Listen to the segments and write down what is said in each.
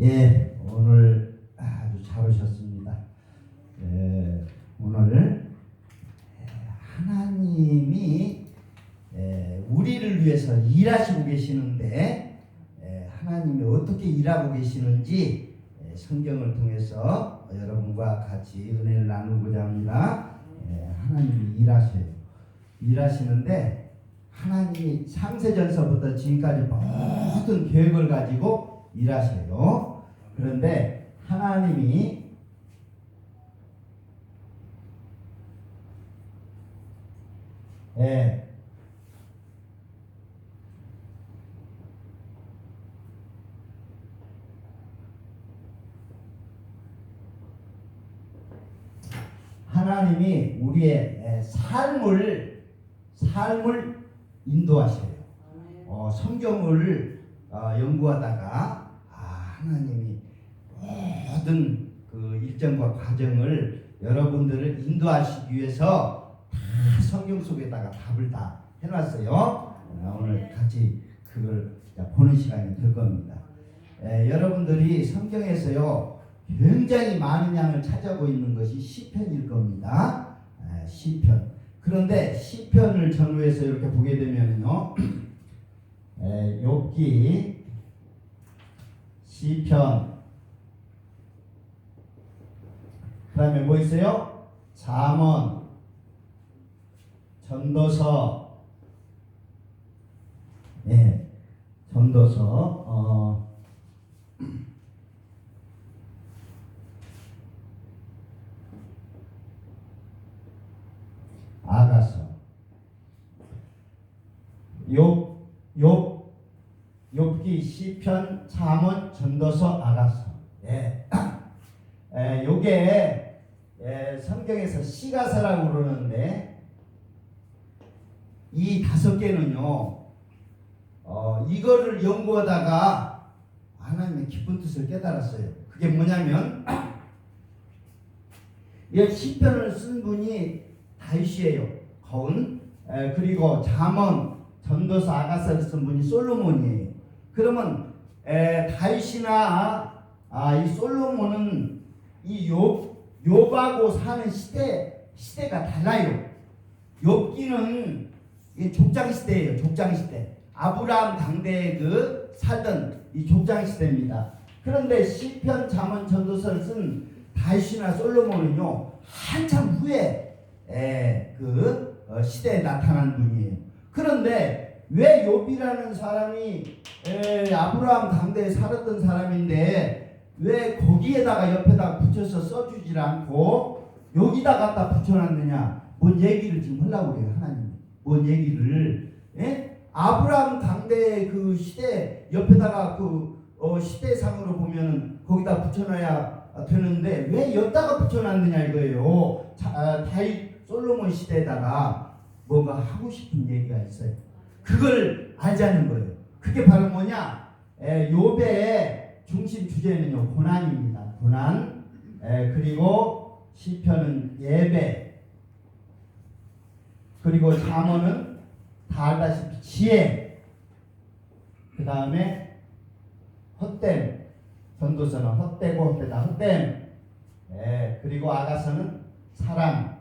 예, 오늘 아주 잘 오셨습니다. 오늘 하나님이 우리를 위해서 일하시고 계시는데 하나님이 어떻게 일하고 계시는지 성경을 통해서 여러분과 같이 은혜를 나누고자 합니다. 하나님이 일하시는데 하나님이 창세전서부터 지금까지 모든 계획을 가지고 일하셔요. 그런데 하나님이 하나님이 우리의 삶을 인도하셔요. 성경을 연구하다가 하나님이 모든 그 일정과 과정을 여러분들을 인도하시기 위해서 다 성경 속에다가 답을 다 해놨어요. 오늘 같이 그걸 보는 시간이 될 겁니다. 여러분들이 성경에서요 굉장히 많은 양을 찾아보고 있는 것이 시편일 겁니다. 시편. 그런데 시편을 전후해서 이렇게 보게 되면요, 욥기, 시편, 그 다음에 뭐 있어요? 잠언, 전도서, 전도서, 아가서, 욥기, 시편, 잠언, 전도서, 아가서. 요게 성경에서 시가서라고 그러는데 이 5개는요 이거를 연구하다가 하나님의 깊은 뜻을 깨달았어요. 그게 뭐냐면 이 시편을 쓴 분이 다윗이에요. 거운. 그리고 잠언, 전도서, 아가서를 쓴 분이 솔로몬이에요. 그러면 다윗이나 이 솔로몬은 이 욥하고 사는 시대가 달라요. 욥기는 족장 시대예요. 족장 시대. 아브라함 당대에 살던 이 족장 시대입니다. 그런데 시편, 잠언, 전도서를 쓴 다윗이나 솔로몬은요 한참 후에 시대에 나타난 분이에요. 그런데 왜 욥이라는 사람이 아브라함 당대에 살았던 사람인데 왜 거기에다가 옆에다가 붙여서 써주질 않고 여기다 갖다 붙여놨느냐? 뭔 얘기를 지금 하려고 그래요, 하나님. 뭔 얘기를? 아브라함 당대의 그 시대 옆에다가 시대상으로 보면은 거기다 붙여놔야 되는데 왜 여기다가 붙여놨느냐 이거예요. 다윗 솔로몬 시대에다가 뭔가 하고 싶은 얘기가 있어요. 그걸 알자는 거예요. 그게 바로 뭐냐? 욥의 중심 주제는요 고난입니다. 고난. 그리고 시편은 예배. 그리고 잠언은 다 알다시피 지혜. 그 다음에 헛됨. 전도서는 헛되고 헛되다. 헛됨. 그리고 아가서는 사랑.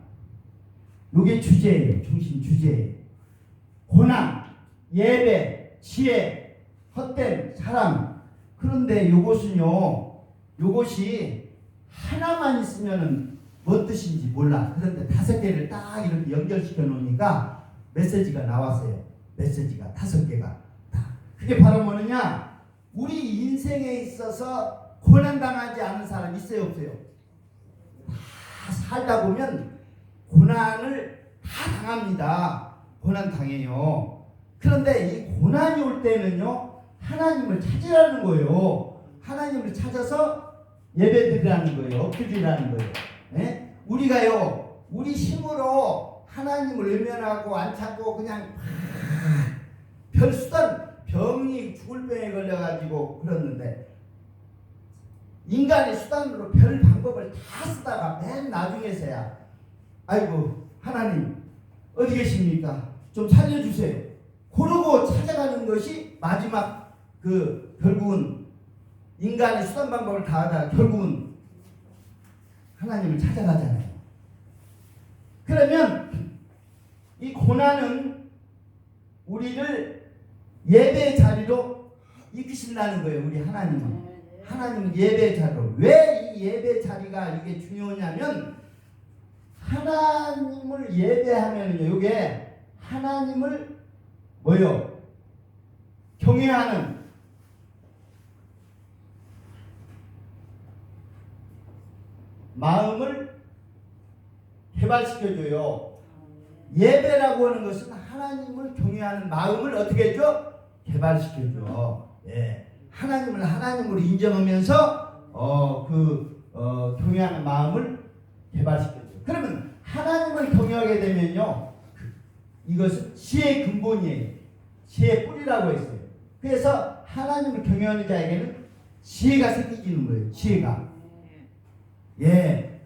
이게 주제예요. 중심 주제예요. 고난, 예배, 지혜, 헛됨, 사랑. 그런데 요것이 하나만 있으면은 뭔 뜻인지 몰라. 그런데 5개를 딱 이렇게 연결시켜 놓으니까 메시지가 나왔어요. 메시지가 5개가. 그게 바로 뭐느냐? 우리 인생에 있어서 고난당하지 않은 사람 있어요, 없어요? 다 살다 보면 고난을 다 당합니다. 고난 당해요. 그런데 이 고난이 올 때는요 하나님을 찾으라는 거예요. 하나님을 찾아서 예배드리라는 거예요. 엎드리라는 거예요. 우리가요 우리 힘으로 하나님을 외면하고 안 찾고 그냥 별수단 병이 죽을 병에 걸려가지고 그랬는데 인간의 수단으로 별 방법을 다 쓰다가 맨 나중에서야 아이고 하나님 어디 계십니까? 좀 살려주세요. 그러고 찾아가는 것이 마지막 결국은 인간의 수단 방법을 다 하다가 결국은 하나님을 찾아가잖아요. 그러면 이 고난은 우리를 예배의 자리로 이끄신다는 거예요. 우리 하나님은 예배의 자리로. 왜 이 예배의 자리가 이게 중요하냐면 하나님을 예배하면요, 이게 하나님을 뭐요? 경외하는 마음을 개발시켜줘요. 예배라고 하는 것은 하나님을 경외하는 마음을 어떻게 해줘? 개발시켜줘. 예. 하나님을 하나님으로 인정하면서 경외하는 마음을 개발시켜줘. 그러면 하나님을 경외하게 되면요, 이것은 지혜의 근본이에요. 지혜의 뿌리라고 했어요. 그래서 하나님을 경외하는 자에게는 지혜가 생기는 거예요. 지혜가. 예.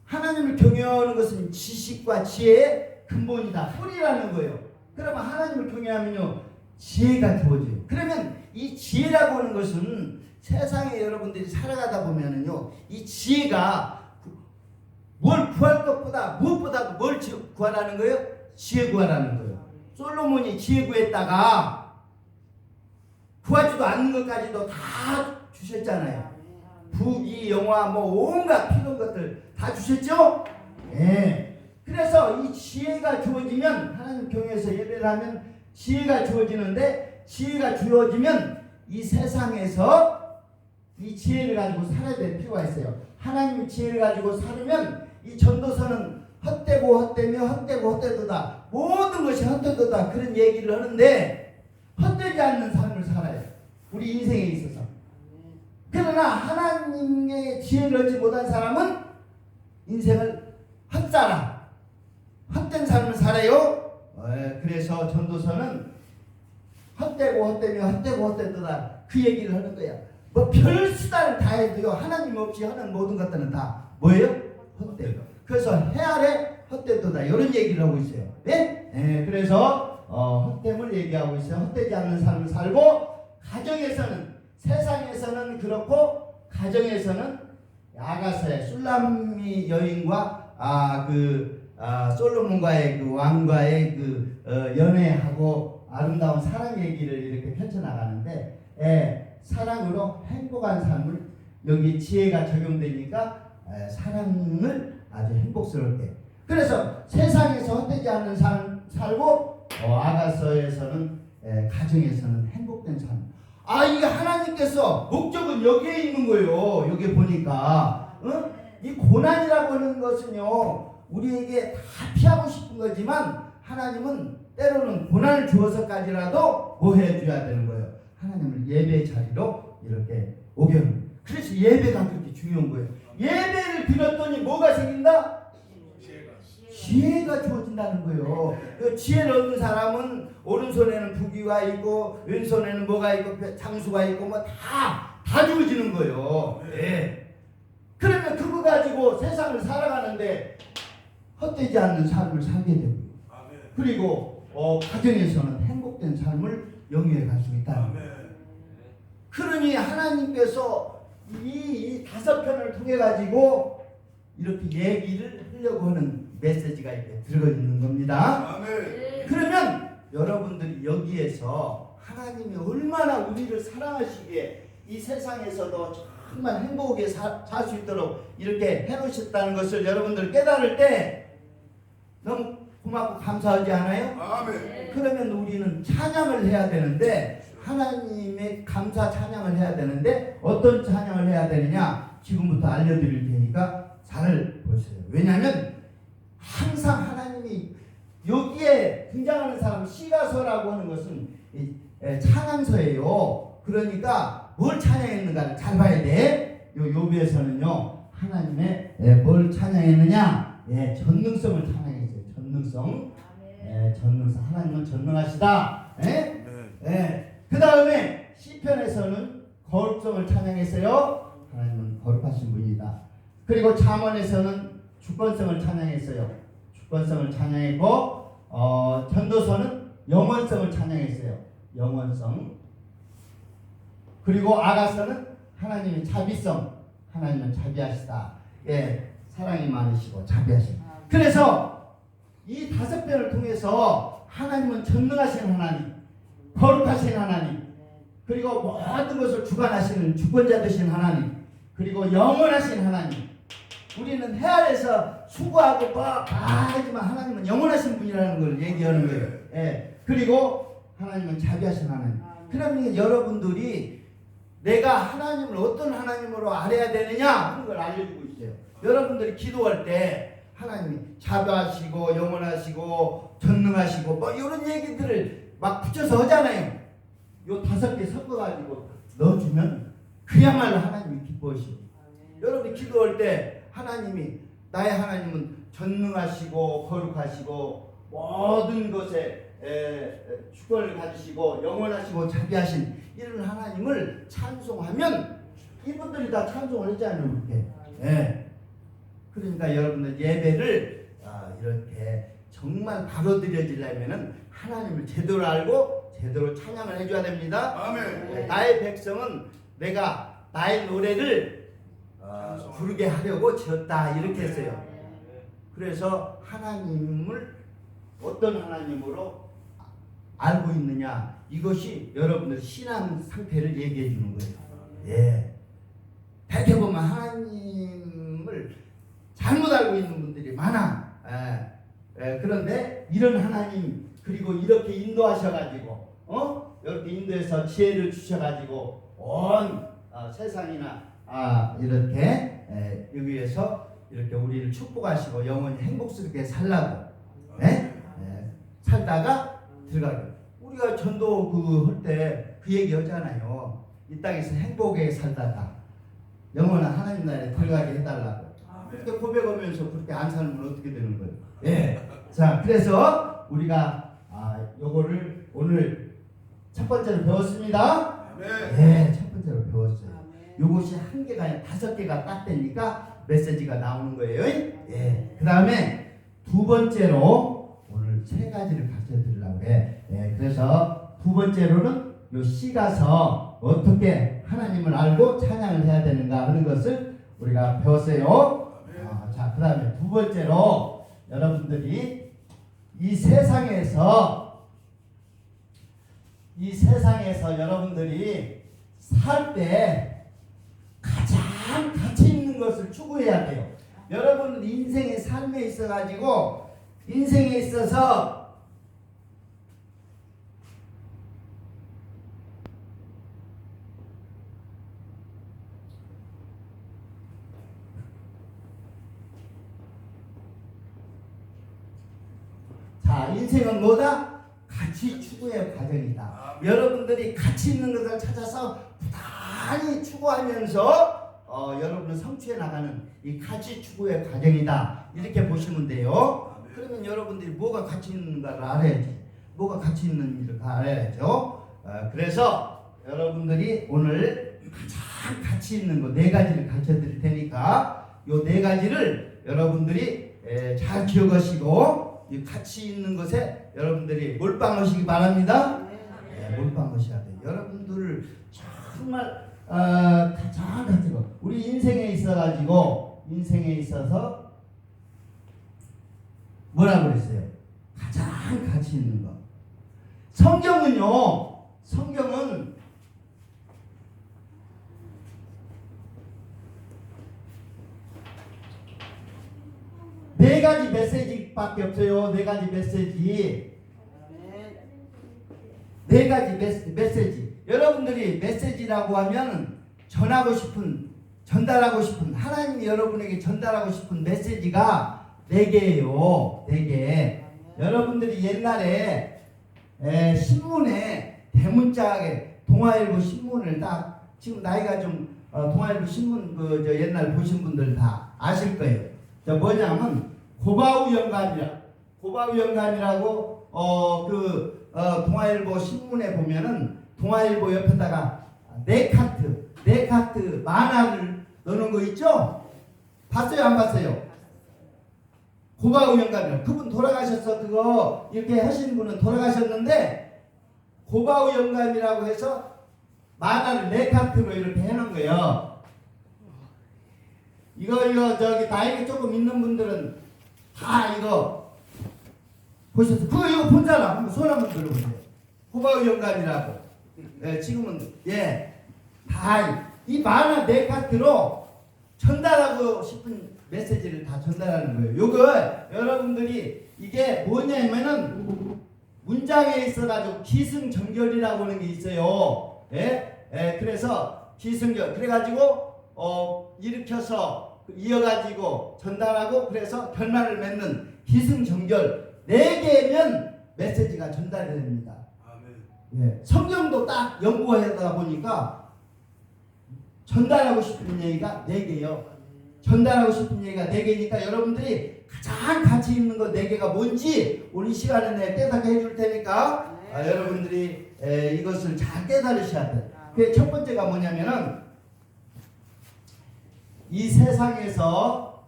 하나님을 경외하는 것은 지식과 지혜의 근본이다. 뿌리라는 거예요. 그러면 하나님을 경외하면요, 지혜가 주어져요. 그러면 이 지혜라고 하는 것은 세상에 여러분들이 살아가다 보면은요, 이 지혜가 뭘 구할 것보다 무엇보다도 뭘 구하라는 거예요? 지혜 구하라는 거예요. 솔로몬이 지혜 구했다가 구하지도 않는 것까지도 다 주셨잖아요. 부귀 영화 뭐 온갖 필요한 것들 다 주셨죠? 예. 그래서 이 지혜가 주어지면 하나님 경외에서 예배를 하면 지혜가 주어지는데, 지혜가 주어지면 이 세상에서 이 지혜를 가지고 살아야 될 필요가 있어요. 하나님의 지혜를 가지고 살으면 이 전도서는 헛되고 헛되며 헛되고 헛되도다, 모든 것이 헛되도다, 그런 얘기를 하는데 헛되지 않는 삶을 살아요. 우리 인생에 있어서. 그러나 하나님의 지혜를 얻지 못한 사람은 인생을 헛살아, 헛된 삶을 살아요. 그래서 전도서는 헛되고 헛되며 헛되고 헛되도다, 그 얘기를 하는 거야. 뭐 별 수단을 다 해도요, 하나님 없이 하는 모든 것들은 다 뭐예요? 헛되고. 그래서 해 아래 헛되도다, 이런 얘기를 하고 있어요. 네? 그래서 헛됨을 얘기하고 있어요. 헛되지 않는 삶을 살고, 가정에서는, 세상에서는 그렇고 가정에서는 아가서의 술람미 여인과 솔로몬과의 그 왕과의 연애하고 아름다운 사랑 얘기를 이렇게 펼쳐나가는데, 사랑으로 행복한 삶을, 여기 지혜가 적용되니까 사랑을 아주 행복스럽게. 그래서 세상에서 헛되지 않는 삶 살고, 아가서에서는 가정에서는 행복된 삶. 이게 하나님께서 목적은 여기에 있는 거예요. 여기 보니까 이 고난이라고 하는 것은요, 우리에게 다 피하고 싶은 거지만 하나님은 때로는 고난을 주어서까지라도 뭐 해줘야 되는 거예요? 하나님을 예배의 자리로 이렇게 오게 하는 거예요. 그래서 예배가 그렇게 중요한 거예요. 예배를 드렸더니 뭐가 생긴다? 지혜가 주어진다는 거예요. 그 지혜를 얻는 사람은 오른손에는 부귀가 있고 왼손에는 뭐가 있고 장수가 있고 뭐 다 주어지는 거예요. 네. 그러면 그거 가지고 세상을 살아가는데 헛되지 않는 삶을 살게 되고요. 그리고 가정에서는 행복된 삶을 영위해 갈 수 있다는 거예요. 그러니 하나님께서 이 5편을 통해 가지고 이렇게 얘기를 하려고 하는 메시지가 이렇게 들어가 있는 겁니다. 그러면 여러분들이 여기에서 하나님이 얼마나 우리를 사랑하시기에 이 세상에서도 정말 행복하게 살 수 있도록 이렇게 해놓으셨다는 것을 여러분들 깨달을 때 너무 고맙고 감사하지 않아요? 아멘. 그러면 우리는 찬양을 해야 되는데, 하나님의 감사 찬양을 해야 되는데 어떤 찬양을 해야 되느냐 지금부터 알려드릴 테니까 잘 보세요. 왜냐하면 항상 하나님이 여기에 등장하는 사람, 시가서라고 하는 것은 찬양서예요. 그러니까 뭘 찬양했는가를 잘 봐야 돼. 요비에서는요, 하나님의 뭘 찬양했느냐, 전능성을 찬양했어요. 전능성. 전능성. 하나님은 전능하시다. 그 다음에 시편에서는 거룩성을 찬양했어요. 하나님은 거룩하신 분이다. 그리고 잠언에서는 주권성을 찬양했어요. 주권성을 찬양했고, 전도서는 영원성을 찬양했어요. 영원성. 그리고 아가서는 하나님의 자비성, 하나님은 자비하시다. 예, 사랑이 많으시고 자비하시다. 그래서 이 5편을 통해서 하나님은 전능하신 하나님, 거룩하신 하나님, 그리고 모든 것을 주관하시는 주권자 되신 하나님, 그리고 영원하신 하나님. 우리는 해 아래서 수고하고 하지만 하나님은 영원하신 분이라는 걸 얘기하는 거예요. 예. 그리고 하나님은 자비하신 하나님. 그러면 여러분들이 내가 하나님을 어떤 하나님으로 알아야 되느냐 하는 걸 알려주고 있어요. 여러분들이 기도할 때 하나님이 자비하시고 영원하시고 전능하시고 뭐 이런 얘기들을 막 붙여서 하잖아요. 요 5개 섞어가지고 넣어주면 그야말로 하나님이 기뻐하시고, 여러분이 기도할 때 하나님이, 나의 하나님은 전능하시고 거룩하시고 모든 것에 주권을 가지시고 영원하시고 자비하신 이런 하나님을 찬송하면 이분들이 다 찬송을 했잖아요. 그렇게. 예. 그러니까 여러분들 예배를 이렇게 정말 바로 드려지려면은 하나님을 제대로 알고 제대로 찬양을 해줘야 됩니다. 아멘. 나의 백성은 내가 나의 노래를 부르게 하려고 지었다 이렇게 했어요. 그래서 하나님을 어떤 하나님으로 알고 있느냐, 이것이 여러분들 신앙 상태를 얘기해 주는 거예요. 예. 대개 보면 하나님을 잘못 알고 있는 분들이 많아. 그런데 이런 하나님, 그리고 이렇게 인도하셔가지고 이렇게 인도해서 지혜를 주셔가지고 온 세상이나 이렇게 여기에서 이렇게 우리를 축복하시고 영원히 행복스럽게 살라고 살다가 들어가게. 우리가 전도 할 때 그 얘기 하잖아요. 이 땅에서 행복하게 살다가 영원한 하나님 나라에 들어가게 해달라고. 그렇게 고백하면서 그렇게 안 살면 어떻게 되는 거예요? 예. 자, 그래서 우리가 요거를 오늘 첫 번째로 배웠습니다. 예, 첫 번째로 배웠어요. 요것이 한 개가 아니라 5개가 딱 되니까 메시지가 나오는 거예요. 예. 그 다음에 두 번째로 오늘 3가지를 가르쳐 드리려고 해. 예. 그래서 두 번째로는 요 시가서 어떻게 하나님을 알고 찬양을 해야 되는가 하는 것을 우리가 배웠어요. 자, 그 다음에 두 번째로 여러분들이 이 세상에서 여러분들이 살 때 가장 가치 있는 것을 추구해야 돼요. 여러분 인생의 삶에 있어가지고 인생에 있어서 인생은 뭐다? 가치 추구의 과정이다. 여러분들이 가치 있는 것을 찾아서 부단히 추구하면서 여러분을 성취해 나가는 이 가치 추구의 과정이다. 이렇게 보시면 돼요. 그러면 여러분들이 뭐가 가치 있는가를 알아야지. 뭐가 가치 있는 일을 알아야죠. 그래서 여러분들이 오늘 가장 가치 있는 거 4가지를 가르쳐 드릴 테니까 요 4가지를 여러분들이 잘 기억하시고 이 가치 있는 것에 여러분들이 몰빵하시기 바랍니다. 몰빵하셔야 돼요. 여러분들 정말 가장 가치 있는 거, 우리 인생에 있어서 뭐라고 그랬어요? 가장 가치 있는 거. 성경은 4가지 메시지밖에 없어요. 4가지 메시지. 4가지 메시지. 여러분들이 메시지라고 하면 전달하고 싶은 하나님이 여러분에게 전달하고 싶은 메시지가 4개예요. 4개. 여러분들이 옛날에 신문에 대문짝에 동아일보 신문을 딱, 지금 나이가 좀 동아일보 신문 옛날 보신 분들 다 아실 거예요. 뭐냐면 고바우 영감이라고 동아일보 신문에 보면은 동아일보 옆에다가 네카트 만화를 넣는 거 있죠? 봤어요, 안 봤어요? 고바우 영감이라, 그분 돌아가셨어. 그거 이렇게 하시는 분은 돌아가셨는데 고바우 영감이라고 해서 만화를 네 카트로 이렇게 해놓은 거예요. 이거 저기 나이가 조금 있는 분들은 다 이거 보셨어요? 그거 이거 본 사람 한번 손 한번 들어보세요. 호박의 영감이라고. 예, 지금은 다 이 만화 네 카트로 전달하고 싶은 메시지를 다 전달하는 거예요. 요걸 여러분들이 이게 뭐냐면은 문장에 있어가지고 기승전결이라고 하는 게 있어요. 그래서 기승전 그래가지고 일으켜서 이어가지고 전달하고 그래서 결말을 맺는 기승전결 4개면 메시지가 전달이 됩니다. 아멘. 성경도 딱 연구하다 보니까 전달하고 싶은 얘기가 4개요. 전달하고 싶은 얘기가 4개니까 여러분들이 가장 가치 있는 거 4개가 뭔지 오늘 이 시간에 내가 깨닫게 해줄 테니까 여러분들이 이것을 잘 깨달으셔야 돼요. 그 첫 번째가 뭐냐면은 이 세상에서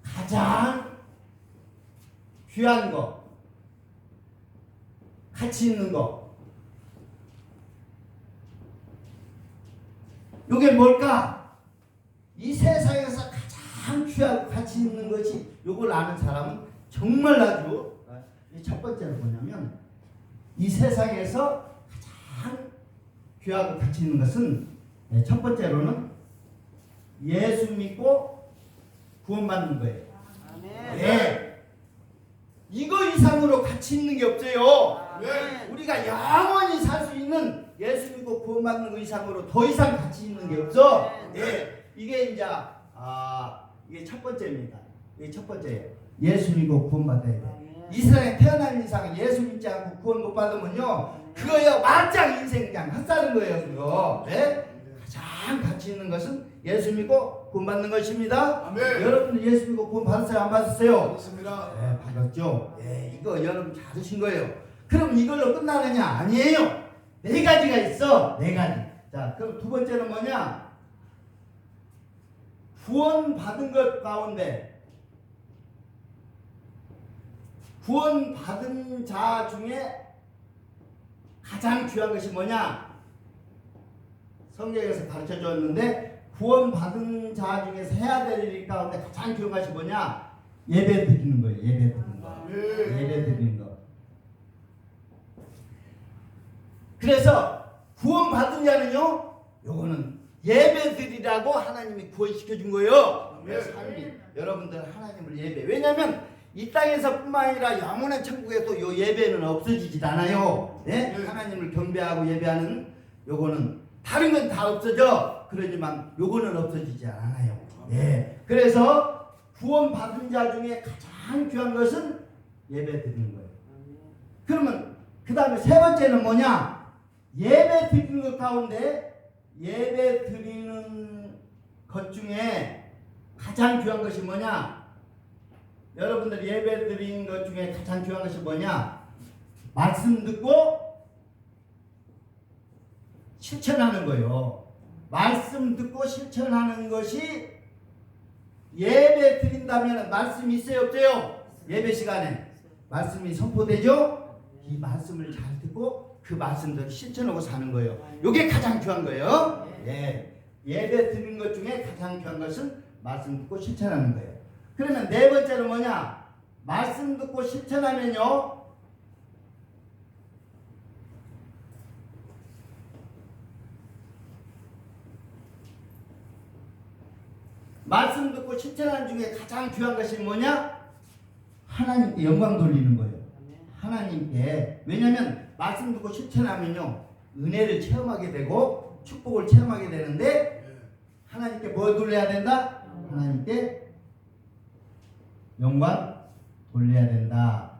가장 귀한 거, 가치 있는 거, 요게 뭘까? 이 세상에서 가장 귀하고 가치 있는 것이 요걸 아는 사람은 정말 아주 첫 번째는 뭐냐면 이 세상에서 가장 귀하고 가치 있는 것은 첫 번째로는 예수 믿고 구원받는 거예요. 예. 이거 이상으로 가치 있는 게 없어요. 우리가 영원히 살 수 있는 예수 믿고 구원받는 거 이상으로 더 이상 가치 있는 게 없어. 이게 이제 이게 첫 번째입니다. 이게 첫 번째예요. 예수 믿고 구원받아야 돼. 이 세상에 태어난 이상 예수 믿지 않고 구원 못 받으면요, 그거요 말짱 인생 그냥 헛사는 거예요. 그거. 가장 가치 있는 것은 예수 믿고 구원받는 것입니다. 여러분 예수 믿고 구원 받았어요? 안 받았어요? 받았습니다. 받았죠. 이거 여러분 잘하신 거예요. 그럼 이걸로 끝나느냐? 아니에요. 4가지가 있어. 4가지. 자, 그럼 두 번째는 뭐냐? 구원받은 것 가운데 구원받은 자 중에 가장 귀한 것이 뭐냐? 성경에서 가르쳐 줬는데 구원받은 자 중에서 해야 될 일 가운데 가장 귀한 것이 뭐냐? 예배 드리는 거예요. 예배 드리는 거. 예배 드리는 거. 그래서 구원받은 자는요, 요거는 예배 드리라고 하나님이 구원시켜 준 거예요. 삶이 여러분들 하나님을 예배. 왜냐하면 이 땅에서 뿐만 아니라 영원한 천국에도 요 예배는 없어지지 않아요. 하나님을 경배하고 예배하는 요거는 다른 건 다 없어져. 그러지만 요거는 없어지지 않아요. 그래서 구원받은 자 중에 가장 귀한 것은 예배 드리는 거예요. 그러면 그 다음에 세 번째는 뭐냐? 예배 드리는 것 가운데 예배 드리는 것 중에 가장 귀한 것이 뭐냐? 여러분들 예배 드리는 것 중에 가장 귀한 것이 뭐냐? 말씀 듣고 실천하는 거예요. 말씀 듣고 실천하는 것이 예배 드린다면 말씀이 있어요, 없어요? 예배 시간에 말씀이 선포되죠? 이 말씀을 잘 듣고 그 말씀대로 실천하고 사는 거예요. 이게 가장 귀한 거예요. 예배 드리는 것 중에 가장 귀한 것은 말씀 듣고 실천하는 거예요. 그러면 네 번째는 뭐냐? 말씀 듣고 실천하면요, 말씀 듣고 실천하는 중에 가장 귀한 것이 뭐냐? 하나님께 영광 돌리는 거예요. 하나님께. 왜냐하면 말씀 듣고 실천하면요, 은혜를 체험하게 되고 축복을 체험하게 되는데 하나님께 뭐 돌려야 된다? 하나님께 영광 돌려야 된다.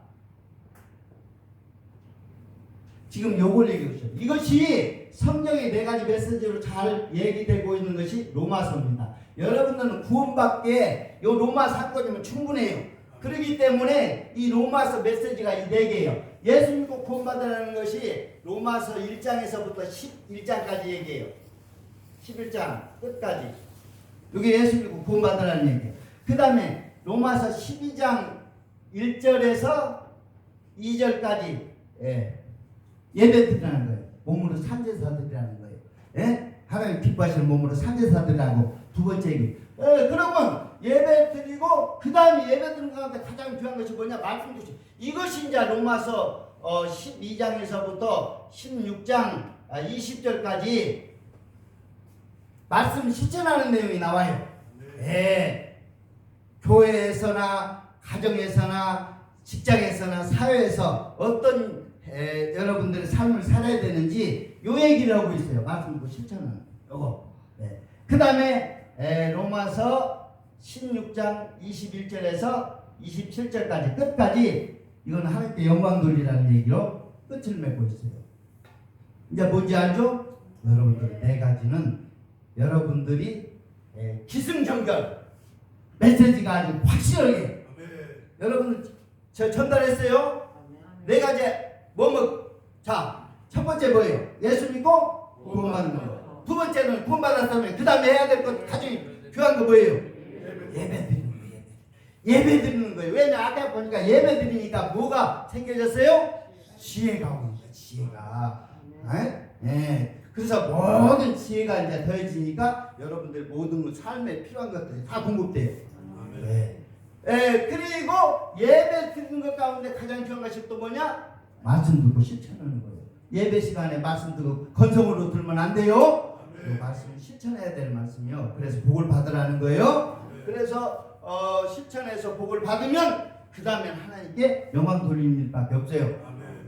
지금 요걸 얘기해 주셔요. 이것이 성경의 4가지 메시지로 잘 얘기되고 있는 것이 로마서입니다. 여러분들은 구원받기에 요 로마 사건이면 충분해요. 그렇기 때문에 이 로마서 메시지가 이 4개예요. 예수 믿고 구원받으라는 것이 로마서 1장에서부터 11장까지 얘기해요. 11장 끝까지. 이게 예수 믿고 구원받으라는 얘기예요. 그 다음에 로마서 12장 1절에서 2절까지 예배 드리라는 거예요. 몸으로 산제사들이라는 거예요. 예? 하나님 기뻐하시는 몸으로 산제사들이라고 두 번째 얘기. 그러면 예배 드리고 그 다음에 예배 드리는 가운데 가장 중요한 것이 뭐냐? 말씀 주시. 이것이 이제 로마서 12장에서부터 16장 20절까지 말씀 실천하는 내용이 나와요. 예. 교회에서나 가정에서나 직장에서나 사회에서 어떤 여러분들의 삶을 살아야 되는지 요 얘기를 하고 있어요. 말씀 그 실천하는 요거. 네. 그 다음에 로마서 16장 21절에서 27절까지 끝까지 이건 하나님께 영광 돌리라는 얘기로 끝을 맺고 있어요. 이제 뭔지 알죠? 여러분들 네 가지는 여러분들이 기승전결 메시지가 아주 확실하게 여러분들 저 전달했어요. 네 가지 자, 첫 번째 뭐예요? 예수 믿고 구원 받는 거. 두 번째는 구원 받았다면 그 다음에 해야 될 것 가장 중요한 거 뭐예요? 예배 드리는 거예요. 예배 드리는 거예요. 왜냐? 아까 보니까 예배 드리니까 뭐가 생겨졌어요? 지혜가 오는 거예요. 지혜가. 예. 그래서 모든 지혜가 이제 더해지니까 여러분들 모든 삶에 필요한 것들이 다 공급돼요. 네. 그리고 예배 드리는 것 가운데 가장 중요한 것이 또 뭐냐? 말씀 듣고 실천하는 거예요. 예배 시간에 말씀 듣고 건성으로 들으면 안 돼요. 그 말씀을 실천해야 될 말씀이요. 그래서 복을 받으라는 거예요. 그래서 실천해서 복을 받으면 그 다음에 하나님께 영광 돌리는 일밖에 없어요.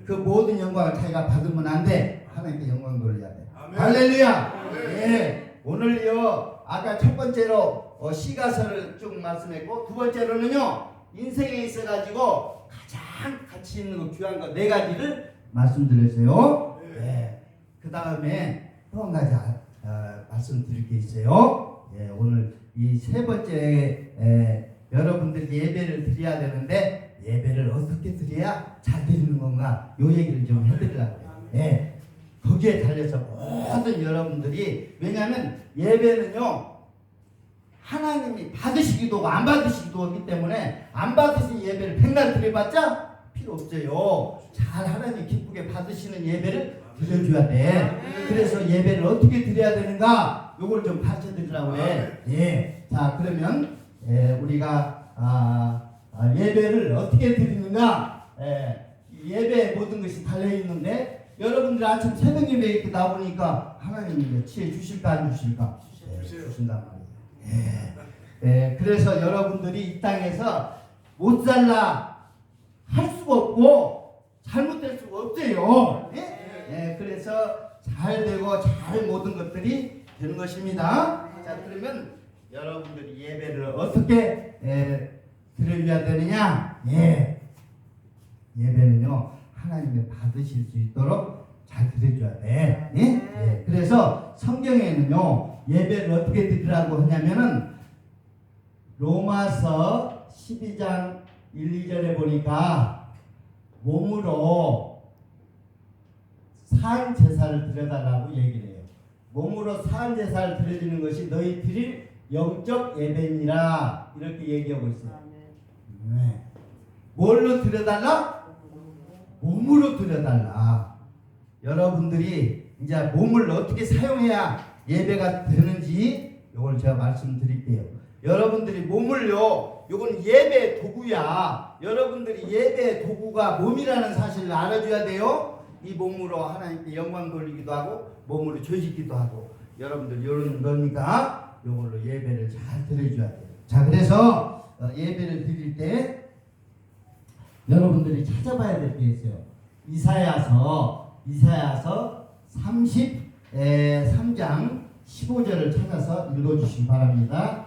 그 모든 영광을 자기가 받으면 안 돼. 하나님께 영광 돌려야 돼. 할렐루야. 예. 오늘요 아까 첫 번째로 시가서를 쭉 말씀했고 두 번째로는요 인생에 있어가지고 가장 가치 있는 거 귀한 거 네 가지를 말씀드렸어요. 네. 그 다음에 또 한 가지 말씀드릴 게 있어요. 예, 오늘 이 세 번째 여러분들이 예배를 드려야 되는데 예배를 어떻게 드려야 잘 드리는 건가 요 얘기를 좀 해드리려고요. 예, 거기에 달려서 모든 여러분들이 왜냐하면 예배는요 하나님이 받으시기도 하고 안 받으시기도 하기 때문에 안 받으신 예배를 백날 드려봤자 필요 없어요. 잘 하나님 기쁘게 받으시는 예배를 드려줘야 돼. 그래서 예배를 어떻게 드려야 되는가 요걸 좀 가르쳐 드리려고 해. 예. 자 그러면 우리가 예배를 어떻게 드리는가 예배에 모든 것이 달려있는데 여러분들 아침 새벽 예배 이렇게 나오니까 하나님이 지혜 주실까 안 주실까? 주신단 말이에요. 그래서 여러분들이 이 땅에서 못 살라 할 수가 없고 잘못될 수가 없어요. 그래서 잘 되고 잘 모든 것들이 되는 것입니다. 자 그러면 여러분들이 예배를 어떻게 드려야 되느냐? 예배는요 하나님이 받으실 수 있도록 잘 드려줘야 돼. 그래서 성경에는요 예배를 어떻게 드리라고 하냐면은 로마서 12장 1, 2절에 보니까 몸으로 사한 제사를 드려달라고 얘기를 해요. 몸으로 사한 제사를 드려주는 것이 너희 드릴 영적 예배니라 이렇게 얘기하고 있어요. 뭘로 드려달라? 몸으로 드려달라. 여러분들이 이제 몸을 어떻게 사용해야 예배가 되는지 이걸 제가 말씀드릴게요. 여러분들이 몸을요, 이건 예배 도구야. 여러분들이 예배 도구가 몸이라는 사실을 알아줘야 돼요. 이 몸으로 하나님께 영광 돌리기도 하고 몸으로 죄짓기도 하고 여러분들 이런 거니까 이걸로 예배를 잘 드려줘야 돼요. 자 그래서 예배를 드릴 때 여러분들이 찾아봐야 될 게 있어요. 이사야서 33장 15절을 찾아서 읽어주시기 바랍니다.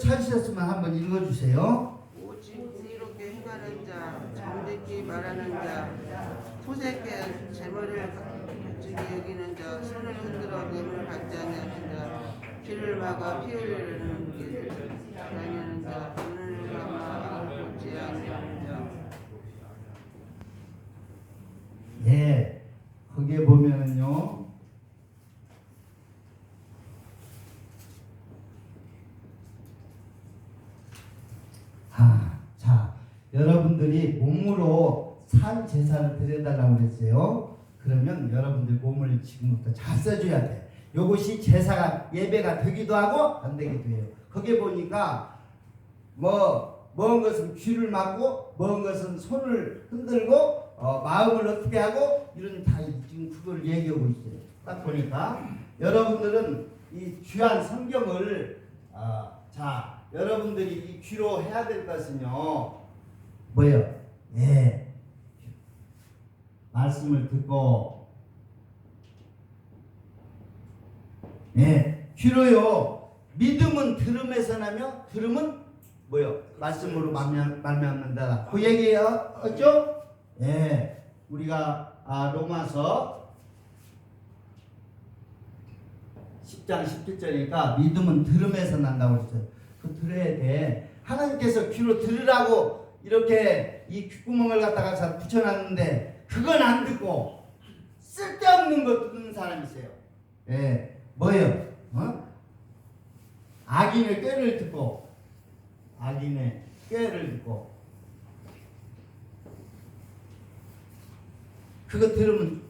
찾으셨으면 한번 읽어주세요. 오직 지혜롭게 행하는 자, 정직히 말하는 자, 소새끼 제물을 가지고 여기는 자, 손을 흔들어 뇌물 받지 아니하는 자, 귀를 막아 피 흘리는 길 다니는 자, 눈을 감아 악을 보지 아니하는 자. 예, 거기에 보면은요. 자, 여러분들이 몸으로 산 제사를 드려달라고 그랬어요. 그러면 여러분들 몸을 지금부터 잘 써줘야 돼. 이것이 제사가 예배가 되기도 하고 안 되기도 해요. 거기에 보니까 먼 것은 귀를 막고 먼 것은 손을 흔들고 마음을 어떻게 하고 이런 다 지금 그걸 얘기하고 있어요. 딱 보니까 여러분들은 이 귀한 성경을 자 여러분들이 이 귀로 해야 될 것은요 뭐예요? 예, 말씀을 듣고 예, 귀로요. 믿음은 들음에서 나며 들음은 뭐요? 말씀으로 말미암는다. 그 얘기였죠? 예, 우리가 로마서 10장 17절이니까 믿음은 들음에서 난다고 그랬어요. 그 들어야 돼. 하나님께서 귀로 들으라고 이렇게 이 귓구멍을 갖다가 붙여놨는데 그건 안 듣고 쓸데없는 거 듣는 사람이 있어요. 예, 뭐예요? 악인의 꾀를 듣고 악인의 꾀를 듣고 그거 들으면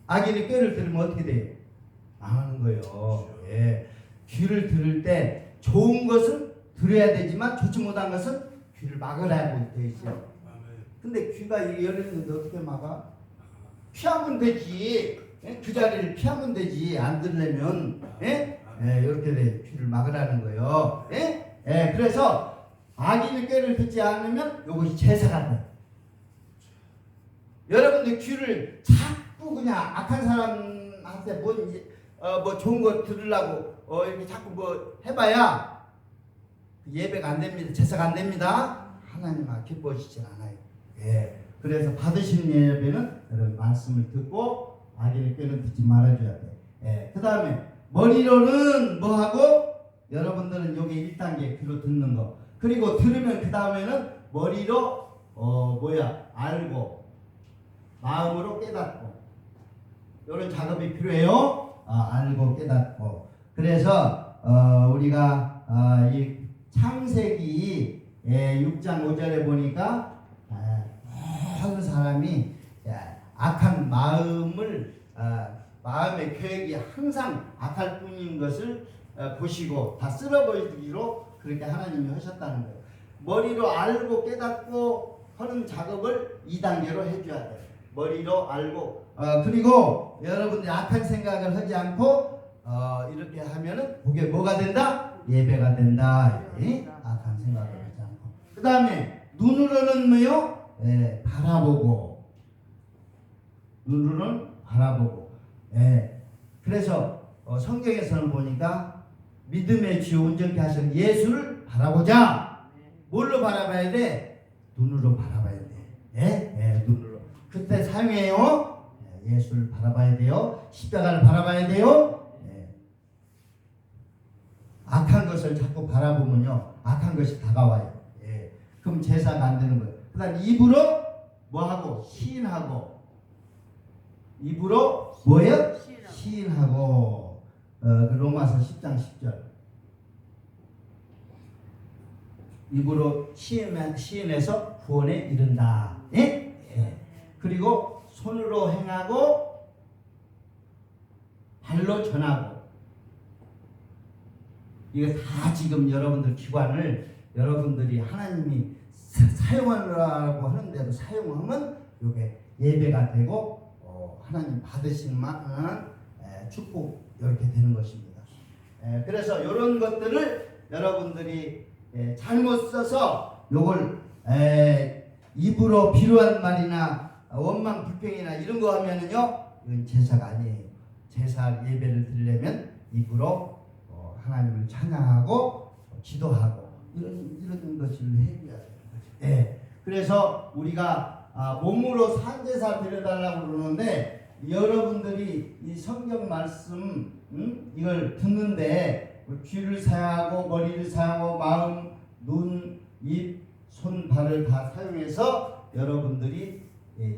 악인의 꾀를 들으면 어떻게 돼요? 망하는 거예요. 예, 귀를 들을 때 좋은 것은 들어야 되지만 좋지 못한 것은 귀를 막으라고 되어 있어요. 근데 귀가 열렸는데 어떻게 막아? 피하면 되지. 예? 그 자리를 피하면 되지. 안 들려면 예? 예, 이렇게 돼. 귀를 막으라는 거예요. 예? 예, 그래서 악인의 꾀를 듣지 않으면 이것이 제사가 돼. 여러분들 귀를 자꾸 그냥 악한 사람한테 뭐 좋은 거 들으려고 이렇게 자꾸 뭐 해봐야 예배가 안 됩니다. 제사가 안 됩니다. 하나님 기뻐하시지 않아요. 예. 그래서 받으시는 예배는 여러분 말씀을 듣고 악인의 꾀는 듣지 말아줘야 돼. 예. 그 다음에 머리로는 뭐 하고 여러분들은 여기 1단계 귀로 듣는 거. 그리고 들으면 그 다음에는 머리로 알고 마음으로 깨닫고 이런 작업이 필요해요. 알고 깨닫고. 그래서 우리가 이 창세기 6장 5절에 보니까 모든 사람이 악한 마음의 계획이 항상 악할 뿐인 것을 보시고 다 쓸어버리기로 그렇게 하나님이 하셨다는 거예요. 머리로 알고 깨닫고 하는 작업을 2단계로 해줘야 돼요. 머리로 알고 그리고 여러분들이 악한 생각을 하지 않고 이렇게 하면은 그게 뭐가 된다? 예배가 된다. 악한 생각을 하지 않고. 그 다음에 눈으로는 뭐요? 바라보고. 눈으로는 바라보고. 그래서 성경에서는 보니까 믿음의 주 온전케 하신 예수를 바라보자. 뭘로 바라봐야 돼? 눈으로 바라봐야 돼. 눈으로. 그때 사용해요. 예수를 바라봐야 돼요. 십자가를 바라봐야 돼요. 악한 것을 자꾸 바라보면요, 악한 것이 다가와요. 그럼 제사가 안 되는 거예요. 그 다음 입으로 뭐하고? 시인하고. 입으로 뭐예요? 시인하고. 로마서 10장 10절. 입으로 시인해서 구원에 이른다. 그리고 손으로 행하고 발로 전하고. 이거 다 지금 여러분들 기관을 여러분들이 하나님이 사용하려고 하는데도 사용하면 이게 예배가 되고 하나님 받으신 만한 축복 이렇게 되는 것입니다. 그래서 이런 것들을 여러분들이 잘못 써서 요걸 입으로 필요한 말이나 원망 불평이나 이런 거 하면은요, 이건 제사가 아니에요. 제사 예배를 드리려면 입으로 하나님을 찬양하고 기도하고 이런 것을 해줘야 돼요. 그래서 우리가 몸으로 산제사 드려달라고 그러는데 여러분들이 이 성경 말씀 이걸 듣는데 귀를 사용하고 머리를 사용하고 마음, 눈, 입, 손, 발을 다 사용해서 여러분들이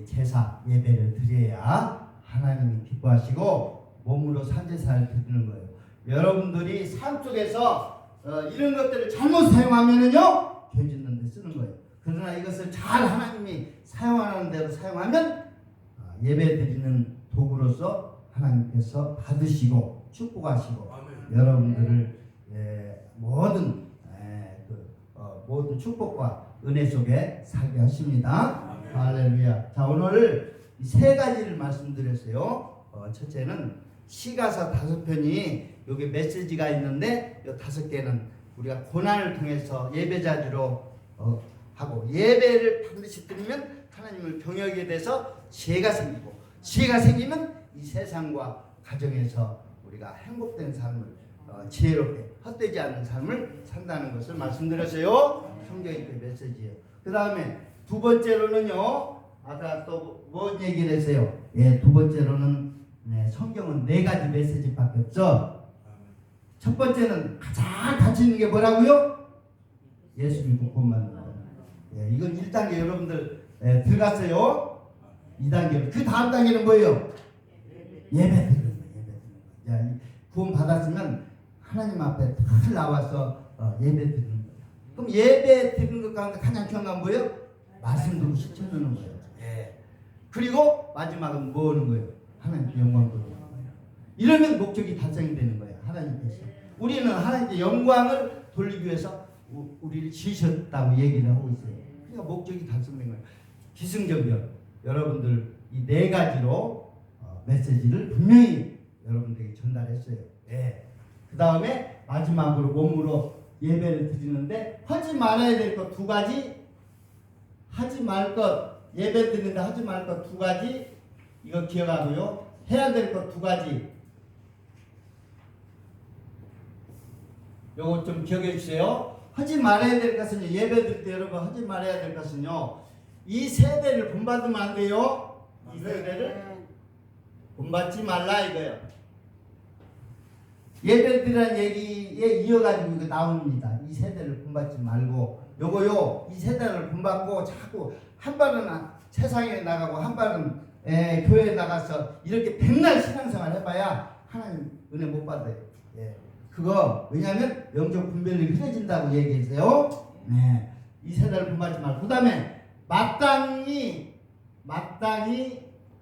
제사 예배를 드려야 하나님이 기뻐하시고 몸으로 산제사를 드리는 거예요. 여러분들이 삶 속에서 이런 것들을 잘못 사용하면은요 죄 짓는 데 쓰는 거예요. 그러나 이것을 잘 하나님이 사용하는 대로 사용하면 예배 드리는 도구로서 하나님께서 받으시고 축복하시고 여러분들을 모든 축복과 은혜 속에 살게 하십니다. 할렐루야. 자, 오늘 세 가지를 말씀드렸어요. 첫째는 시가서 5편이 여기 메시지가 있는데 이 5개는 우리가 고난을 통해서 예배자주로 하고 예배를 반드시 드리면 하나님을 경외하게 돼서 지혜가 생기고 지혜가 생기면 이 세상과 가정에서 우리가 행복된 삶을 지혜롭게 헛되지 않는 삶을 산다는 것을 말씀드렸어요. 성경의 그 메시지예요. 그 다음에 두 번째로는요. 아까 또 뭔 얘기를 했어요? 두 번째로는 성경은 4가지 메시지밖에 없어. 첫 번째는 가장 가치 있는 게 뭐라고요? 예수 믿고 구원 받는 거. 이건 1단계 여러분들 들어갔어요. 2단계. 그 다음 단계는 뭐예요? 예배 드리는 거예요. 구원 받았으면 하나님 앞에 탁 나와서 예배 드리는 거예요. 그럼 예배 드리는 것 가운데 가장 중요한 건 뭐예요? 말씀 듣고 실천하는 거예요. 그리고 마지막은 뭐 하는 거예요? 하나님께 영광 돌리는 거예요. 이러면 목적이 달성이 되는 거예요. 하나님께서. 우리는 하나님께 영광을 돌리기 위해서 우리를 지으셨다고 얘기를 하고 있어요. 그러니까 목적이 달성된 거예요. 기승전결. 여러분들 이 4가지로 메시지를 분명히 여러분들에게 전달했어요. 그 다음에 마지막으로 몸으로 예배를 드리는데 하지 말아야 될 것 2가지, 하지 말 것 예배 드리는데 하지 말 것 2가지 이거 기억하고요. 해야 될 것 2가지 요거 좀 기억해 주세요. 하지 말아야 될 것은요. 예배 드릴 때 여러분 하지 말아야 될 것은요. 이 세대를 본받으면 안 돼요. 이 세대를 본받지 말라 이거예요. 예배 드리라는 얘기에 이어가지고 이거 나옵니다. 이 세대를 본받지 말고 요거요. 이 세대를 본받고 자꾸 한 발은 세상에 나가고 한 발은 교회에 나가서 이렇게 백날 신앙생활 해봐야 하나님 은혜 못 받아요. 그거 왜냐하면 영적 분별이 흐려진다고 얘기했어요. 이 세대를 본받지 말고 그 다음에 마땅히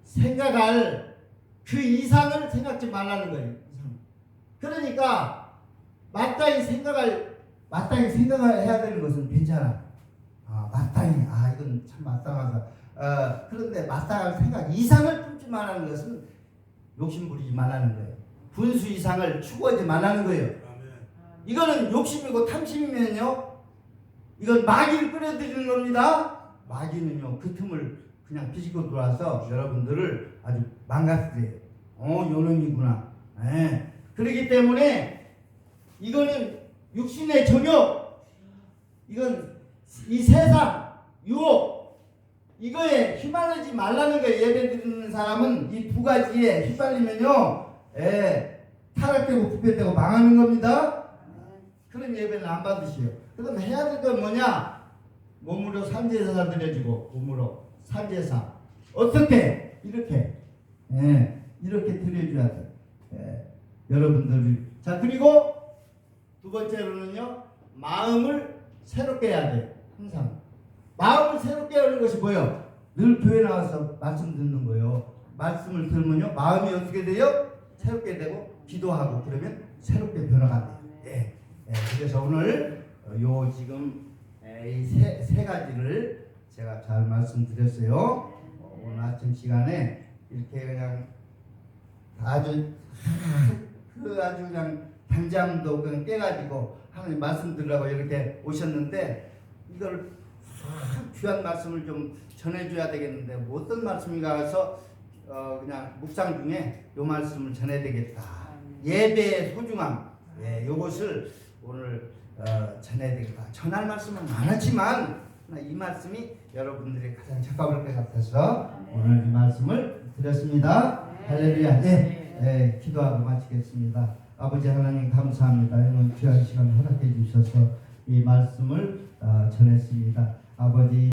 생각할 그 이상을 생각지 말라는 거예요. 그러니까 마땅히 생각을 해야 되는 것은 괜찮아. 마땅히 이건 참 마땅하다. 그런데 마땅할 생각 이상을 품지 말라는 것은 욕심 부리지 말라는 거예요. 분수 이상을 추구하지 말라는 거예요. 이거는 욕심이고 탐심이면요. 이건 마귀를 끌어들이는 겁니다. 마귀는요. 그 틈을 그냥 비집고 들어와서 여러분들을 아주 망가뜨려요. 요놈이구나. 그렇기 때문에 이거는 육신의 정욕, 이건 이 세상 유혹 이거에 휘말리지 말라는 거예요. 예배 드리는 사람은 이 2가지에 휘말리면요 타락되고 부패되고 망하는 겁니다. 그런 예배는 안 받으시요. 그럼 해야 될 건 뭐냐? 몸으로 산제사 드려지고 몸으로 산제사 어떻게? 이렇게 드려줘야 돼. 여러분들이 자 그리고 2번째로는요 마음을 새롭게 해야 돼요. 항상 마음을 새롭게 하는 것이 뭐예요? 늘 교회 나와서 말씀 듣는 거예요. 말씀을 들으면요 마음이 어떻게 돼요? 새롭게 되고 기도하고 그러면 새롭게 변화가 돼요. 그래서 오늘 요 지금 이 세 가지를 제가 잘 말씀드렸어요. 오늘 아침 시간에 이렇게 그냥 아주 그냥 당장도 그냥 깨가지고 하나님 말씀 들으라고 이렇게 오셨는데 이걸 귀한 말씀을 좀 전해줘야 되겠는데 뭐 어떤 말씀인가 해서 그냥 묵상 중에 요 말씀을 전해야 되겠다. 예배의 소중함, 요것을 오늘 전해야 되겠다. 전할 말씀은 많았지만 그러나 이 말씀이 여러분들이 가장 적합할 것 같아서 오늘 이 말씀을 드렸습니다. 할렐루야. 네, 기도하고 마치겠습니다. 아버지 하나님 감사합니다. 오늘 귀한 시간 허락해 주셔서 이 말씀을 전했습니다. 아버지